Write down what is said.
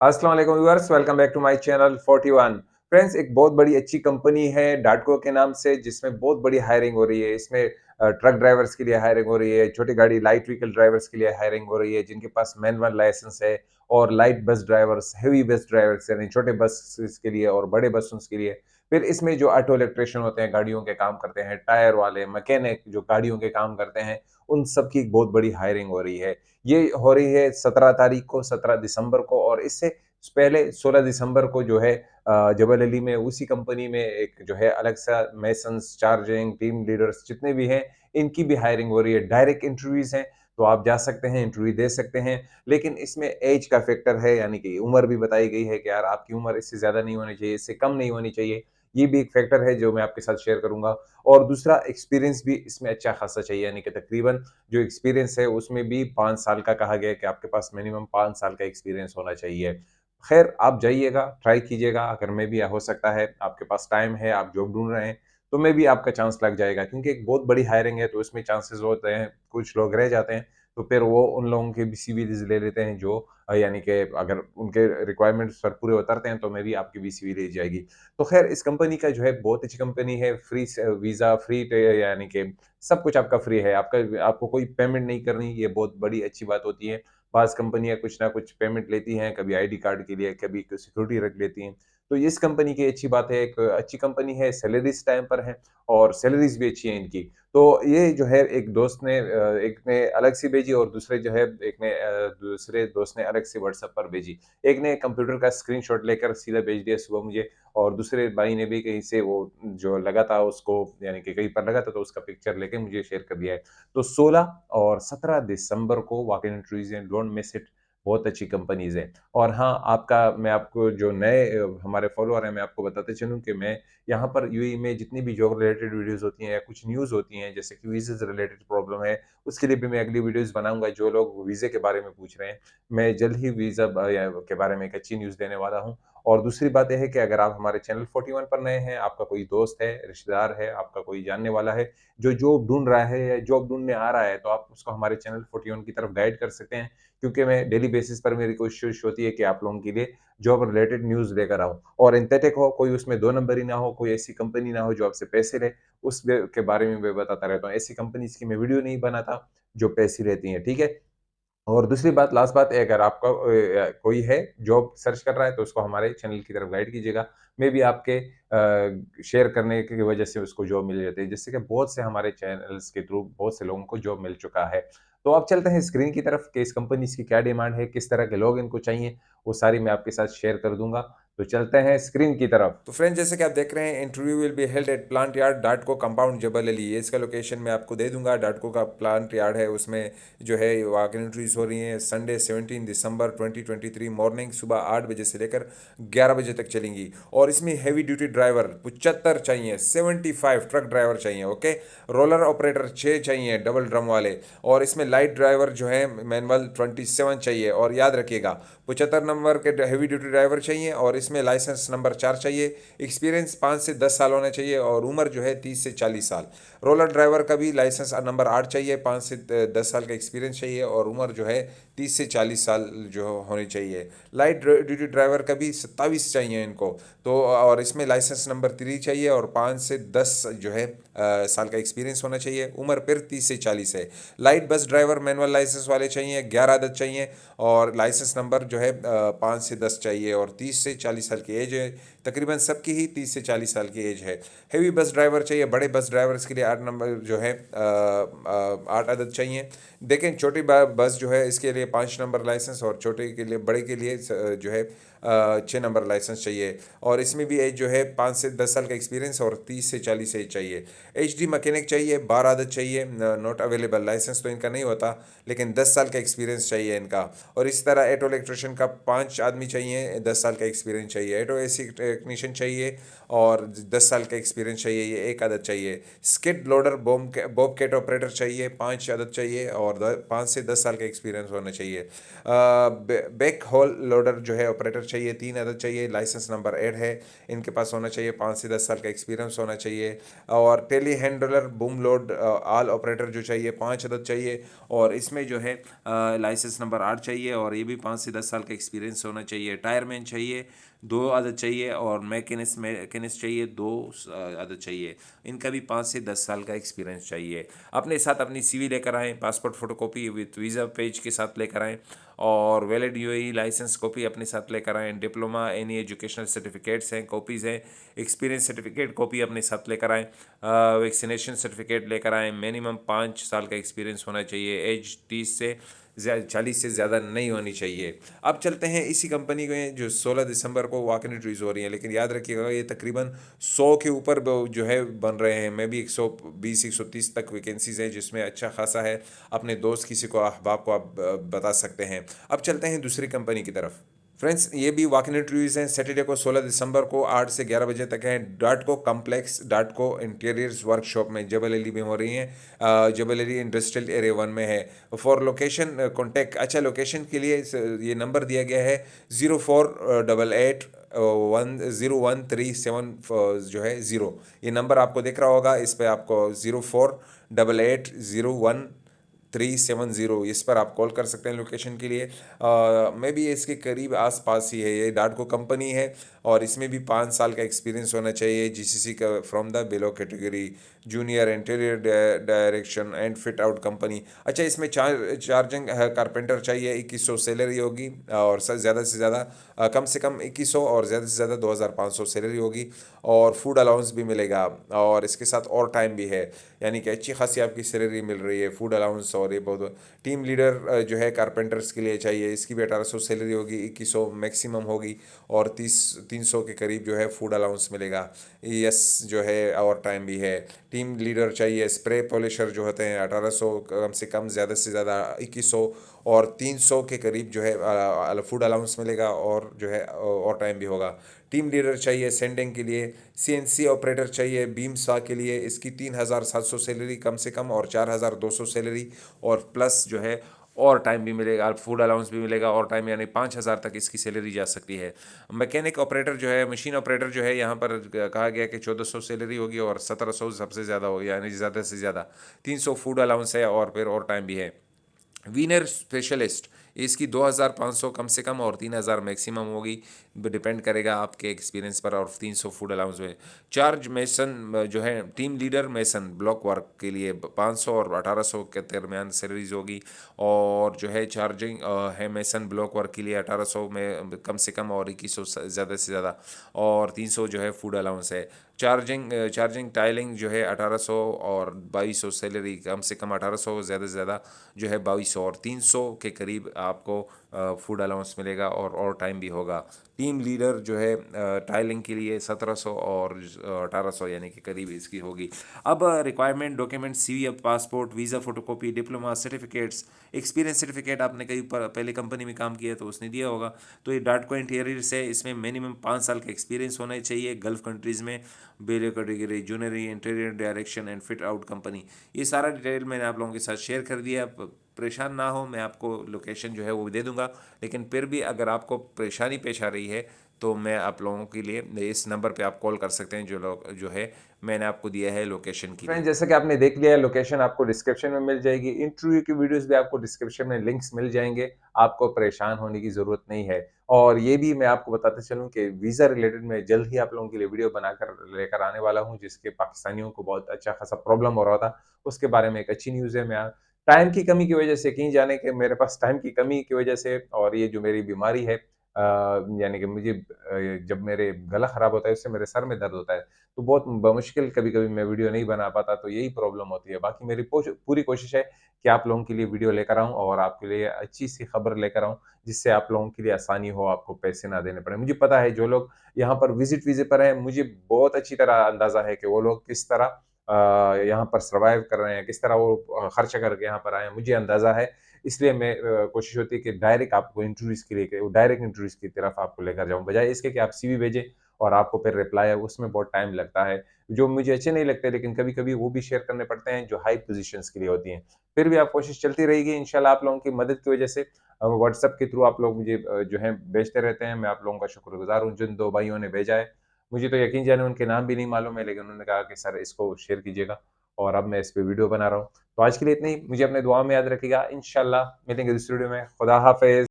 अस्सलाम वालेकुम viewers, welcome back to my channel 41। Friends, एक बहुत बड़ी अच्छी कंपनी है डाटको के नाम से, जिसमें बहुत बड़ी हायरिंग हो रही है। इसमें ट्रक ड्राइवर्स के लिए हायरिंग हो रही है, छोटी गाड़ी लाइट व्हीकल ड्राइवर्स के लिए हायरिंग हो रही है, जिनके पास मैनुअल लाइसेंस है, और light bus drivers, heavy bus drivers यानी छोटे बस के लिए और बड़े बसों के लिए। फिर इसमें जो ऑटो इलेक्ट्रिशियन होते हैं, गाड़ियों के काम करते हैं, टायर वाले, मैकेनिक जो गाड़ियों के काम करते हैं, उन सब की एक बहुत बड़ी हायरिंग हो रही है। ये हो रही है 17 तारीख को, 17 दिसंबर को, और इससे पहले 16 दिसंबर को जो है जबल अली में उसी कंपनी में एक जो है अलग सा मेसन्स, चार्जिंग, टीम लीडर्स जितने भी हैं, इनकी भी हायरिंग हो रही है। डायरेक्ट इंटरव्यूज़ हैं, तो आप जा सकते हैं, इंटरव्यू दे सकते हैं। लेकिन इसमें ऐज का फैक्टर है, यानी कि उम्र भी बताई गई है कि यार आपकी उम्र इससे ज़्यादा नहीं होनी चाहिए, इससे कम नहीं होनी चाहिए। ये भी एक फैक्टर है जो मैं आपके साथ शेयर करूँगा। और दूसरा, एक्सपीरियंस भी इसमें अच्छा खासा चाहिए, यानी कि तकरीबन जो एक्सपीरियंस है उसमें भी 5 साल का कहा गया है कि आपके पास मिनिमम 5 साल का एक्सपीरियंस होना चाहिए। खैर, आप जाइएगा, ट्राई कीजिएगा, अगर मे बी हो सकता है आपके पास टाइम है, आप जॉब ढूँढ रहे हैं, तो मे बी आपका चांस लग जाएगा, क्योंकि एक बहुत बड़ी हायरिंग है, तो इसमें चांसेस होते हैं, कुछ लोग रह जाते हैं, तो फिर वो उन लोगों के भी सीवीज़ ले लेते हैं जो यानी कि अगर उनके रिक्वायरमेंट्स पर पूरे उतरते हैं, तो मे बी आपकी भी सीवी रह जाएगी। तो खैर, इस कंपनी का जो है बहुत अच्छी कंपनी है, फ्री स वीज़ा, फ्री टे यानी कि सब कुछ आपका फ्री है, आपको कोई पेमेंट नहीं करनी, ये बहुत बड़ी अच्छी बात होती है। बाज़ कंपनियाँ कुछ ना कुछ पेमेंट लेती हैं, कभी आईडी कार्ड के लिए, कभी क सिक्योरिटी रख लेती हैं। तो इस कंपनी की अच्छी बात है, एक अच्छी कंपनी है, सैलरीज़ टाइम पर हैं, और सैलरीज़ भी अच्छी हैं इनकी। तो ये जो है एक दोस्त ने एक ने अलग से भेजी, और दूसरे जो है एक ने दूसरे दोस्त ने अलग से व्हाट्सएप पर भेजी। एक ने कंप्यूटर का स्क्रीनशॉट लेकर सीधा भेज दिया सुबह मुझे, और दूसरे भाई ने भी कहीं से वो जो लगा था उसको, यानी कि कहीं पर लगा था, तो उसका पिक्चर लेके मुझे शेयर कर दिया है। तो 16 और 17 दिसंबर को वॉक इन इंटरव्यूज़ हैं, डोंट मिस इट। बहुत अच्छी कंपनीज़ हैं। और हाँ, मैं आपको जो नए हमारे फॉलोअर हैं, मैं आपको बताते चलूँ कि मैं यहाँ पर यूएई में जितनी भी जॉब रिलेटेड वीडियोज़ होती हैं या कुछ न्यूज़ होती हैं, जैसे कि वीज़े से रिलेटेड प्रॉब्लम है, उसके लिए भी मैं अगली वीडियोज़ बनाऊँगा। जो लोग वीज़े के बारे में पूछ रहे हैं, मैं जल्द ही वीज़ा या के बारे में एक अच्छी न्यूज़ देने वाला हूँ। और दूसरी बात ये है कि अगर आप हमारे चैनल 41 पर नए हैं, आपका कोई दोस्त है, रिश्तेदार है, आपका कोई जानने वाला है, जो जॉब ढूँढ रहा है या जॉब ढूँढने आ रहा है, तो आप उसको हमारे चैनल 41 की तरफ गाइड कर सकते हैं, क्योंकि मैं डेली बेसिस पर मेरी कोशिश होती है कि आप लोगों के लिए जॉब रिलेटेड न्यूज़ लेकर आऊँ, और एंथेटिक हो, कोई उसमें 2 नंबरी ना हो, कोई ऐसी कंपनी ना हो जो आपसे पैसे ले, उस वे के बारे में मैं बताता रहता हूँ। ऐसी कंपनीज़ की मैं वीडियो नहीं बनाता, जो पैसे लेती हैं, ठीक है? और दूसरी बात, लास्ट बात है, अगर आपका कोई है जॉब सर्च कर रहा है, तो उसको हमारे चैनल की तरफ गाइड कीजिएगा। मेबी आपके शेयर करने की वजह से उसको जॉब मिल जाती है, जिससे कि बहुत से हमारे चैनल्स के थ्रू बहुत से लोगों को जॉब मिल चुका है। तो अब चलते हैं स्क्रीन की तरफ कि इस कंपनीज़ की क्या डिमांड है, किस तरह के लोग इनको चाहिए, वो सारी मैं आपके साथ शेयर कर दूँगा। तो चलते हैं स्क्रीन की तरफ। तो फ्रेंड्स, जैसे कि आप देख रहे हैं, interview will be held at plant yard Datco compound Jebel Ali. ये इसका लोकेशन मैं आपको दे दूंगा। डाटको का प्लांट यार्ड है, उसमें जो है वॉक इन इंटरव्यूज हो रही हैं संडे 17 दिसंबर 2023 मॉर्निंग सुबह 8 बजे से लेकर 11 बजे तक चलेंगी। और इसमें हैवी ड्यूटी ड्राइवर 75 चाहिए, 75 ट्रक ड्राइवर चाहिए, ओके। रोलर ऑपरेटर 6 चाहिए डबल ड्रम वाले। और इसमें लाइट ड्राइवर जो है मैनुअल 27 चाहिए। और याद रखिएगा, 75 नंबर के हैवी ड्यूटी ड्राइवर चाहिए, और इसमें लाइसेंस नंबर 4 चाहिए। एक्सपीरियंस 5 से 10 साल होना चाहिए, और उम्र जो है 30 से 40 साल। रोलर ड्राइवर का भी लाइसेंस नंबर 8 चाहिए, 5 से 10 साल का एक्सपीरियंस चाहिए, और उम्र जो है 30 से 40 साल जो होनी चाहिए। लाइट ड्यूटी ड्राइवर का भी 27 चाहिए इनको। तो और इसमें लाइसेंस नंबर 3 चाहिए, और 5 से 10 जो है साल का एक्सपीरियंस होना चाहिए। उम्र फिर 30 से 40 है। Light bus driver manual licence वाले चाहिए, 11 आदत चाहिए, और लाइसेंस नंबर जो है 5 से 10 चाहिए, और 30 से 40 साल की एज है। तकरीबन सबकी ही 30 से 40 साल की एज है। हेवी बस ड्राइवर चाहिए, बड़े बस ड्राइवर्स के लिए 8 नंबर जो है 8 अदद चाहिए। देखें, छोटी बस जो है इसके लिए 5 नंबर लाइसेंस, और छोटे के लिए, बड़े के लिए जो है 6 नंबर लाइसेंस चाहिए। और इसमें भी एज जो है 5 से 10 साल का एक्सपीरियंस, और 30 से 40 एज चाहिए। HD मैकेनिक चाहिए, 12 आदत चाहिए, नॉट अवेलेबल, लाइसेंस तो इनका नहीं होता, लेकिन 10 साल का एक्सपीरियंस चाहिए इनका। और इस तरह ऑटो इलेक्ट्रिशियन का 5 आदमी चाहिए, 10 साल का एक्सपीरियंस चाहिए। ऑटो एसी टेक्नीशियन चाहिए, और 10 साल का एक्सपीरियंस चाहिए, ये एक आदत चाहिए। स्किड लोडर बॉबकैट ऑपरेटर चाहिए, 5 आदत चाहिए, और 5 से 10 साल का एक्सपीरियंस होना होना चाहिए। बैक होल लोडर जो है ऑपरेटर चाहिए, 3 अदद चाहिए, लाइसेंस नंबर ऐड है, इनके पास होना चाहिए, 5 से 10 साल का एक्सपीरियंस होना चाहिए। और telehandler boom load all operator जो चाहिए 5 अदद चाहिए, और इसमें जो है लाइसेंस नंबर 8 चाहिए, और ये भी 5 से 10 साल का एक्सपीरियंस होना चाहिए। टायरमैन चाहिए 2 अदद चाहिए, और मैकेनिस्ट चाहिए 2 अदद चाहिए, इनका भी 5 से 10 साल का एक्सपीरियंस चाहिए। अपने साथ अपनी सीवी लेकर आएँ, passport photocopy with visa page के साथ लेकर आएँ, और वैलिड यूएई लाइसेंस कॉपी अपने साथ लेकर आएँ। डिप्लोमा एनी एजुकेशनल सर्टिफिकेट्स हैं, कॉपीज़ हैं, एक्सपीरियंस सर्टिफिकेट कॉपी अपने साथ लेकर आएँ। वैक्सीनेशन सर्टिफिकेट लेकर आएँ। मिनिमम 5 साल का एक्सपीरियंस होना चाहिए। एज 40 से ज़्यादा नहीं होनी चाहिए। अब चलते हैं इसी कंपनी में जो 16 दिसंबर को वॉक इन इंटरव्यूज़ हो रही हैं, लेकिन याद रखिएगा ये तकरीबन 100 के ऊपर जो है बन रहे हैं। मैं भी 120 130 तक वैकेंसीज़ हैं, जिसमें अच्छा खासा है। अपने दोस्त किसी को, अहबाब को आप बता सकते हैं। अब चलते हैं दूसरी कंपनी की तरफ। फ्रेंड्स, ये भी वॉक इन इंटरव्यूज़ हैं। सैटरडे को 16 दिसंबर को 8 से 11 बजे तक हैं। डाटको कॉम्प्लेक्स, डाटको इंटीरियर्स वर्कशॉप में जबल अली में हो रही हैं। जबल अली इंडस्ट्रियल एरिया 1 में है। फॉर लोकेशन कॉन्टैक्ट, अच्छा लोकेशन के लिए ये नंबर दिया गया है 0488 1013 7 जो है 0। ये नंबर आपको दिख रहा होगा, इस पर आपको 0488 1013 7 0, इस पर आप कॉल कर सकते हैं लोकेशन के लिए। मैं भी इसके करीब आसपास ही है, ये डाटको कंपनी है, और इसमें भी 5 साल का एक्सपीरियंस होना चाहिए। जीसीसी का from the below category, junior interior direction and fit out company. अच्छा, इसमें चार्जिंग कारपेंटर चाहिए, 2100 सैलरी होगी, और ज़्यादा से ज़्यादा कम से कम 2100 और ज़्यादा से ज़्यादा 2500 सैलरी होगी, और फूड अलाउंस भी मिलेगा, और इसके साथ और टाइम भी है, यानी कि अच्छी खासी आपकी सैलरी मिल रही है, फूड अलाउंस। और ये बहुत टीम लीडर जो है कारपेंटर्स के लिए चाहिए, इसकी भी 1800 सैलरी होगी, 2100 मैक्सिमम होगी, और 300 के करीब जो है फूड अलाउंस मिलेगा। यस जो है, और टाइम भी है। टीम लीडर चाहिए, स्प्रे पॉलिशर जो होते हैं 1800 कम से ज़्यादा 2100, और 300 के करीब जो है फूड अलाउंस मिलेगा, और जो है और टाइम भी होगा। टीम लीडर चाहिए सेंडिंग के लिए। सीएनसी ऑपरेटर चाहिए बीम सा के लिए, इसकी 3700 सैलरी कम से कम, और 4200 सैलरी, और प्लस जो है और टाइम भी मिलेगा, फूड अलाउंस भी मिलेगा, और टाइम यानी 5000 तक इसकी सैलरी जा सकती है। मैकेनिक ऑपरेटर जो है, मशीन ऑपरेटर जो है, यहाँ पर कहा गया कि 1400 सैलरी होगी, और 1700 सबसे ज़्यादा होगी, यानी ज़्यादा से ज़्यादा 300 फूड अलाउंस है, और फिर और टाइम भी है। वीनर स्पेशलिस्ट, इसकी 2500 कम से कम, और 3000 मैक्सिमम होगी, डिपेंड करेगा आपके एक्सपीरियंस पर, और 300 फूड अलाउंस में। चार्ज मेसन जो है, team leader mason block work के लिए 500 और 1800 के दरमियान सैलरीज होगी, और जो है चार्जिंग है मेसन ब्लॉक वर्क के लिए 1800 में कम से कम, और 2100 ज़्यादा से ज़्यादा, और 300 जो है फूड अलाउंस है। चार्जिंग टाइलिंग जो है 1800 और 2200 सैलरी, कम से कम 1800, ज़्यादा से ज़्यादा जो है 2200, और 300 के करीब आपको फूड अलाउंस मिलेगा, और टाइम भी होगा। टीम लीडर जो है टाइलिंग के लिए 1700 और 1800, यानी कि करीब इसकी होगी। अब requirement document, CV, passport, visa photocopy, diploma certificates, experience certificate, आपने कहीं पहले कंपनी में काम किया तो उसने दिया होगा। तो ये डाटको इंटीरियर से, इसमें मिनिमम 5 साल का एक्सपीरियंस होना चाहिए। गल्फ कंट्रीज़ में below category, joinery interior direction and fit out company. ये सारा डिटेल मैंने आप लोगों के साथ शेयर कर दिया। परेशान ना हो, मैं आपको लोकेशन जो है वो दे दूंगा, लेकिन फिर भी अगर आपको परेशानी पेश आ रही है तो मैं आप लोगों के लिए इस नंबर पे आप कॉल कर सकते हैं, जो लोग जो है मैंने आपको दिया है लोकेशन के फ्रेंड्स, लिए। जैसे कि आपने देख लिया है, लोकेशन आपको डिस्क्रिप्शन में मिल जाएगी। इंटरव्यू की वीडियोस भी आपको डिस्क्रिप्शन में लिंक्स मिल जाएंगे। आपको परेशान होने की ज़रूरत नहीं है। और ये भी मैं आपको बताते चलूँ कि वीज़ा रिलेटेड मैं जल्द ही आप लोगों के लिए वीडियो बनाकर लेकर आने वाला हूँ, जिसके पाकिस्तानियों को बहुत अच्छा खासा प्रॉब्लम हो रहा था। उसके बारे में एक अच्छी न्यूज़ है। मैं टाइम की कमी की वजह से, कहीं जाने के मेरे पास टाइम की कमी की वजह से, और ये जो मेरी बीमारी है, यानी कि मुझे जब मेरे गला खराब होता है, उससे मेरे सर में दर्द होता है, तो बहुत बमुश्किल कभी-कभी मैं वीडियो नहीं बना पाता, तो यही प्रॉब्लम होती है। बाकी मेरी पूरी कोशिश है कि आप लोगों के लिए वीडियो लेकर आऊँ, और आपके लिए अच्छी-सी खबर लेकर आऊँ, जिससे आप लोगों के लिए आसानी हो, आपको पैसे ना देने पड़ें। मुझे पता है जो लोग यहाँ पर विज़िट वीज़े पर हैं, मुझे बहुत अच्छी तरह अंदाज़ा है कि वो लोग किस तरह यहाँ पर सर्वाइव कर रहे हैं, किस तरह वो खर्च करके यहाँ पर आए हैं, मुझे अंदाज़ा है। इसलिए मैं कोशिश होती है कि डायरेक्ट आपको इंटरव्यूज़ के लिए, डायरेक्ट इंटरव्यूज़ की तरफ आपको लेकर जाऊँ, बजाए इसके कि आप सीवी भेजें और आपको फिर रिप्लाई है उसमें बहुत टाइम लगता है, जो मुझे अच्छे नहीं लगते, लेकिन कभी-कभी वो भी शेयर करने पड़ते हैं जो हाई पोज़ीशंस के लिए होती हैं। फिर भी आप कोशिश चलती रहेगी इंशाल्लाह आप लोगों की मदद की वजह से व्हाट्सएप के थ्रू आप लोग मुझे जो है भेजते रहते हैं, मैं आप लोगों का शुक्रगुज़ार हूँ जिन 2 भाइयों ने भेजा है। मुझे तो यकीन जाने उनके नाम भी नहीं मालूम है, लेकिन उन्होंने कहा कि सर इसको शेयर कीजिएगा और अब मैं इस पे वीडियो बना रहा हूँ। तो आज के लिए इतना ही, मुझे अपने दुआ में याद रखिएगा, इंशाल्लाह मिलेंगे दूसरी वीडियो में। खुदा हाफ़िज़।